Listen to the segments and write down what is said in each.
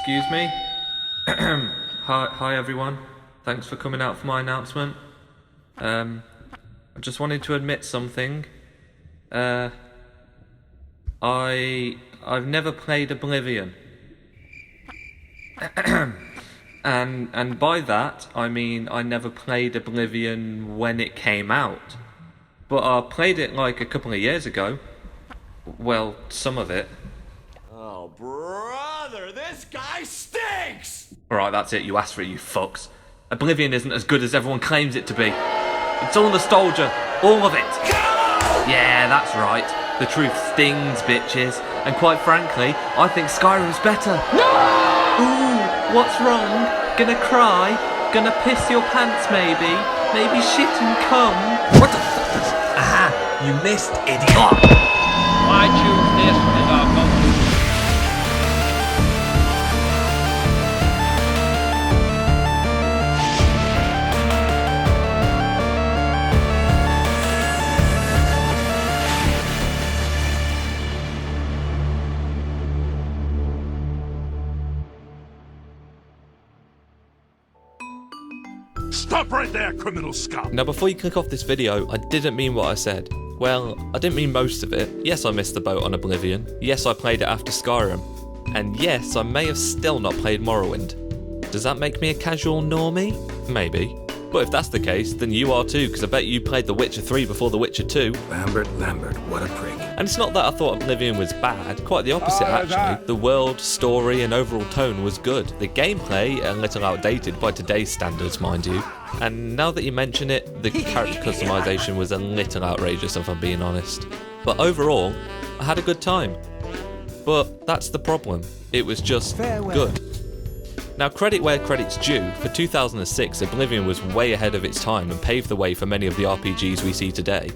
Excuse me? Hi everyone. Thanks for coming out for my announcement. I just wanted to admit something. I've never played Oblivion. And by that I mean I never played Oblivion when it came out. But I played it like a couple of years ago. Well, some of it. Oh, brother, this guy stinks! Alright, that's it, you asked for it, you fucks. Oblivion isn't as good as everyone claims it to be. It's all nostalgia, all of it. Yeah, that's right. The truth stings, bitches. And quite frankly, I think Skyrim's better. No! Ooh, what's wrong? Gonna cry? Gonna piss your pants maybe? Maybe shit and cum? What the Aha, you missed, idiot! I choose this as our go-to. Stop right there, criminal scum! Now before you click off this video, I didn't mean what I said. Well, I didn't mean most of it. Yes, I missed the boat on Oblivion. Yes, I played it after Skyrim. And yes, I may have still not played Morrowind. Does that make me a casual normie? Maybe. But if that's the case, then you are too, because I bet you played The Witcher 3 before The Witcher 2. Lambert, what a prick. And it's not that I thought Oblivion was bad, quite the opposite actually. The world, story and overall tone was good. The gameplay, a little outdated by today's standards mind you. And now that you mention it, the character customization was a little outrageous if I'm being honest. But overall, I had a good time. But that's the problem, it was just good. Now credit where credit's due, for 2006 Oblivion was way ahead of its time and paved the way for many of the RPGs we see today.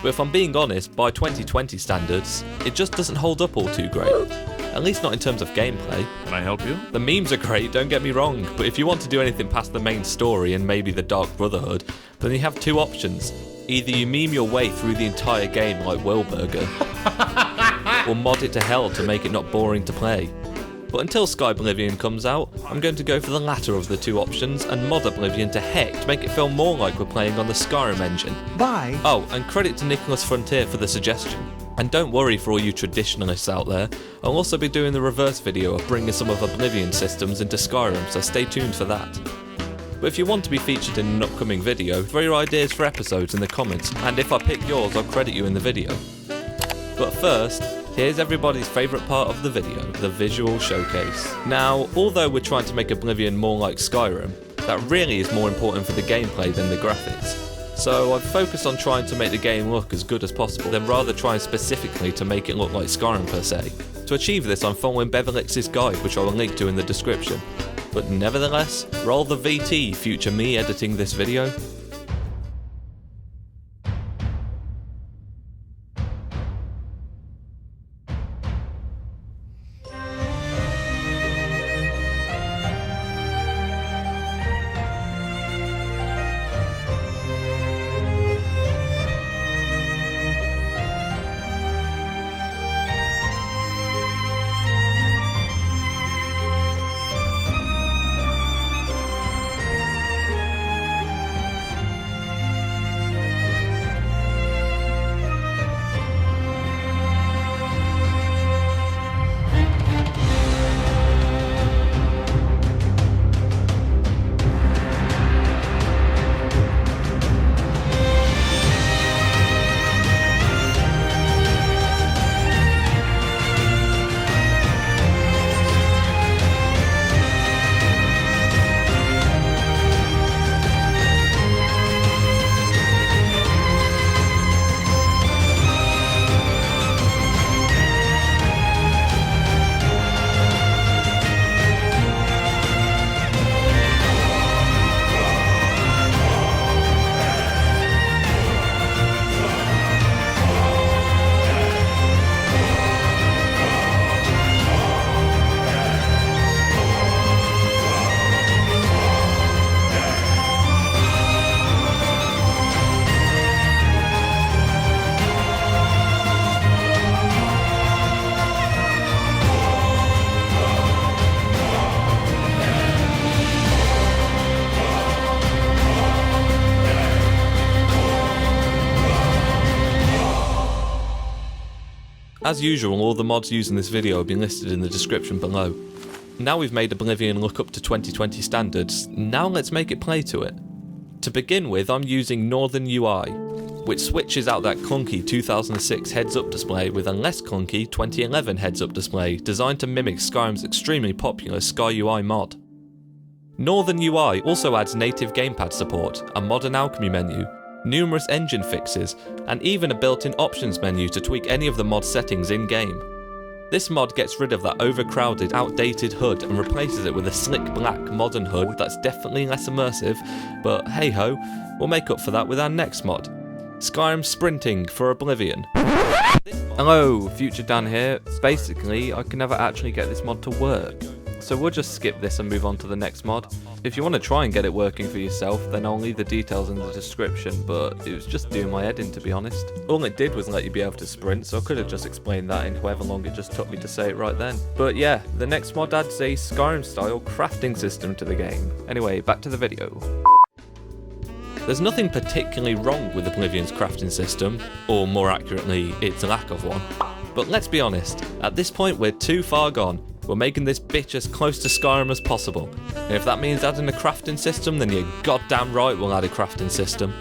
But if I'm being honest, by 2020 standards, it just doesn't hold up all too great. At least not in terms of gameplay. Can I help you? The memes are great, don't get me wrong, but if you want to do anything past the main story and maybe the Dark Brotherhood, then you have two options. Either you meme your way through the entire game like Wilburger, or mod it to hell to make it not boring to play. But until Sky Oblivion comes out, I'm going to go for the latter of the two options and mod Oblivion to heck to make it feel more like we're playing on the Skyrim engine. Bye. Oh, and credit to Nicholas Frontier for the suggestion. And don't worry for all you traditionalists out there, I'll also be doing the reverse video of bringing some of Oblivion systems into Skyrim, so stay tuned for that. But if you want to be featured in an upcoming video, throw your ideas for episodes in the comments, and if I pick yours I'll credit you in the video. But first, here's everybody's favourite part of the video, the visual showcase. Now, although we're trying to make Oblivion more like Skyrim, that really is more important for the gameplay than the graphics. So I've focused on trying to make the game look as good as possible, than rather trying specifically to make it look like Skyrim per se. To achieve this I'm following Bevilex's guide, which I will link to in the description. But nevertheless, roll the VT, future me editing this video. As usual, all the mods used in this video will be listed in the description below. Now we've made Oblivion look up to 2020 standards, now let's make it play to it. To begin with, I'm using Northern UI, which switches out that clunky 2006 heads-up display with a less clunky 2011 heads-up display designed to mimic Skyrim's extremely popular SkyUI mod. Northern UI also adds native gamepad support, a modern alchemy menu, numerous engine fixes, and even a built-in options menu to tweak any of the mod settings in-game. This mod gets rid of that overcrowded, outdated HUD and replaces it with a slick black modern HUD that's definitely less immersive, but hey ho, we'll make up for that with our next mod, Skyrim Sprinting for Oblivion. Hello, Future Dan here. Basically, I can never actually get this mod to work, so we'll just skip this and move on to the next mod. If you want to try and get it working for yourself, then I'll leave the details in the description, but it was just doing my head in, to be honest. All it did was let you be able to sprint, so I could have just explained that in however long it just took me to say it right then. But yeah, the next mod adds a Skyrim-style crafting system to the game. Anyway, back to the video. There's nothing particularly wrong with Oblivion's crafting system, or more accurately, its lack of one. But let's be honest, at this point we're too far gone. We're making this bitch as close to Skyrim as possible, and if that means adding a crafting system, then you're goddamn right we'll add a crafting system.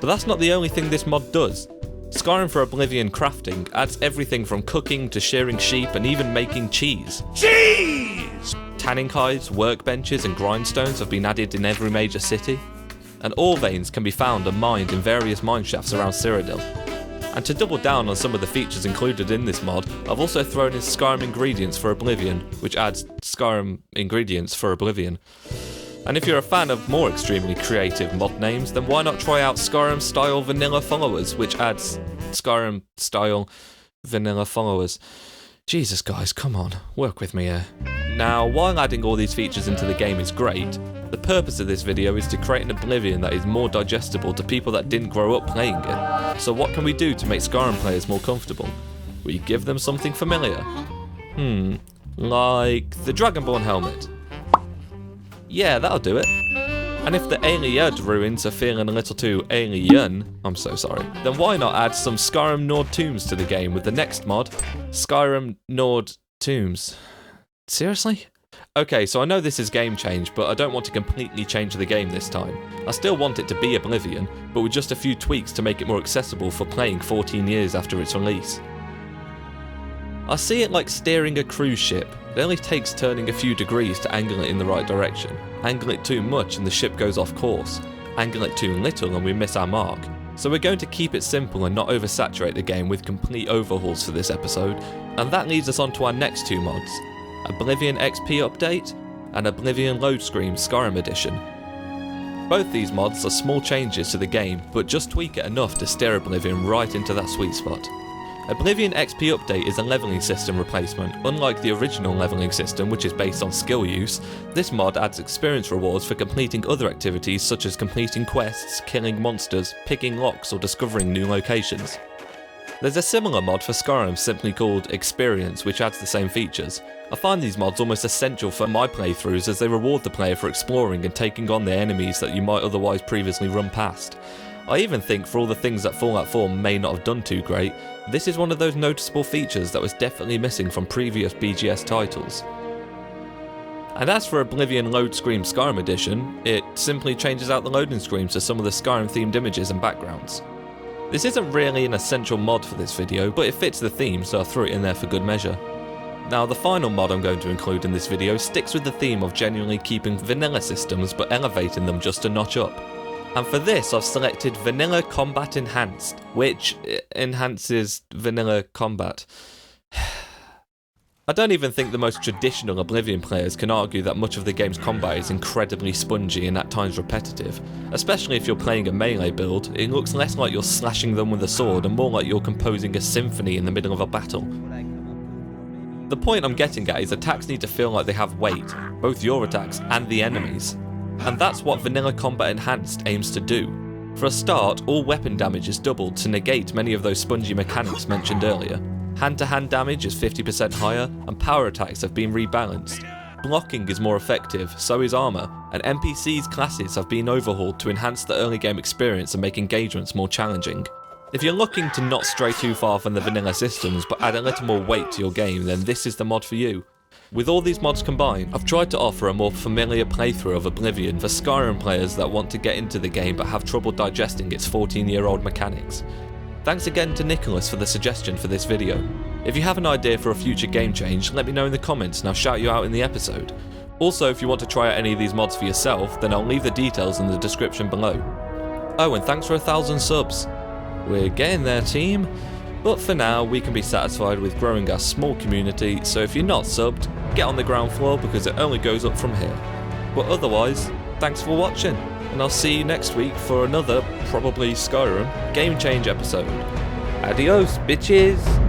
But that's not the only thing this mod does. Skyrim for Oblivion crafting adds everything from cooking to shearing sheep and even making cheese. Cheese! Tanning hides, workbenches and grindstones have been added in every major city, and ore veins can be found and mined in various mineshafts around Cyrodiil. And to double down on some of the features included in this mod, I've also thrown in Skyrim Ingredients for Oblivion, which adds Skyrim Ingredients for Oblivion. And if you're a fan of more extremely creative mod names, then why not try out Skyrim Style Vanilla Followers, which adds Skyrim Style Vanilla Followers. Jesus guys, come on, work with me here. Now, while adding all these features into the game is great, the purpose of this video is to create an Oblivion that is more digestible to people that didn't grow up playing it. So what can we do to make Skyrim players more comfortable? We give them something familiar. Like the Dragonborn helmet. Yeah, that'll do it. And if the Aliad ruins are feeling a little too alien, I'm so sorry, then why not add some Skyrim Nord tombs to the game with the next mod, Skyrim Nord tombs. Seriously? Okay, so I know this is game change, but I don't want to completely change the game this time. I still want it to be Oblivion, but with just a few tweaks to make it more accessible for playing 14 years after its release. I see it like steering a cruise ship. It only takes turning a few degrees to angle it in the right direction. Angle it too much and the ship goes off course. Angle it too little and we miss our mark. So we're going to keep it simple and not oversaturate the game with complete overhauls for this episode, and that leads us on to our next two mods, Oblivion XP Update and Oblivion Load Screen Skyrim Edition. Both these mods are small changes to the game, but just tweak it enough to steer Oblivion right into that sweet spot. Oblivion XP Update is a levelling system replacement. Unlike the original levelling system, which is based on skill use, this mod adds experience rewards for completing other activities such as completing quests, killing monsters, picking locks or discovering new locations. There's a similar mod for Skyrim simply called Experience, which adds the same features. I find these mods almost essential for my playthroughs as they reward the player for exploring and taking on the enemies that you might otherwise previously run past. I even think for all the things that Fallout 4 may not have done too great, this is one of those noticeable features that was definitely missing from previous BGS titles. And as for Oblivion Load Screen Skyrim Edition, it simply changes out the loading screens to some of the Skyrim themed images and backgrounds. This isn't really an essential mod for this video, but it fits the theme, so I threw it in there for good measure. Now, the final mod I'm going to include in this video sticks with the theme of genuinely keeping vanilla systems but elevating them just a notch up. And for this I've selected Vanilla Combat Enhanced, which enhances vanilla combat. I don't even think the most traditional Oblivion players can argue that much of the game's combat is incredibly spongy and at times repetitive. Especially if you're playing a melee build, it looks less like you're slashing them with a sword and more like you're composing a symphony in the middle of a battle. The point I'm getting at is attacks need to feel like they have weight, both your attacks and the enemies. And that's what Vanilla Combat Enhanced aims to do. For a start, all weapon damage is doubled to negate many of those spongy mechanics mentioned earlier. Hand-to-hand damage is 50% higher, and power attacks have been rebalanced. Blocking is more effective, so is armor, and NPCs' classes have been overhauled to enhance the early game experience and make engagements more challenging. If you're looking to not stray too far from the vanilla systems but add a little more weight to your game, then this is the mod for you. With all these mods combined, I've tried to offer a more familiar playthrough of Oblivion for Skyrim players that want to get into the game but have trouble digesting its 14-year-old mechanics. Thanks again to Nicholas for the suggestion for this video. If you have an idea for a future game change, let me know in the comments and I'll shout you out in the episode. Also, if you want to try out any of these mods for yourself, then I'll leave the details in the description below. Oh, and thanks for 1,000 subs. We're getting there, team. But for now, we can be satisfied with growing our small community, so if you're not subbed, get on the ground floor because it only goes up from here. But otherwise, thanks for watching, and I'll see you next week for another, probably Skyrim, game change episode. Adios, bitches!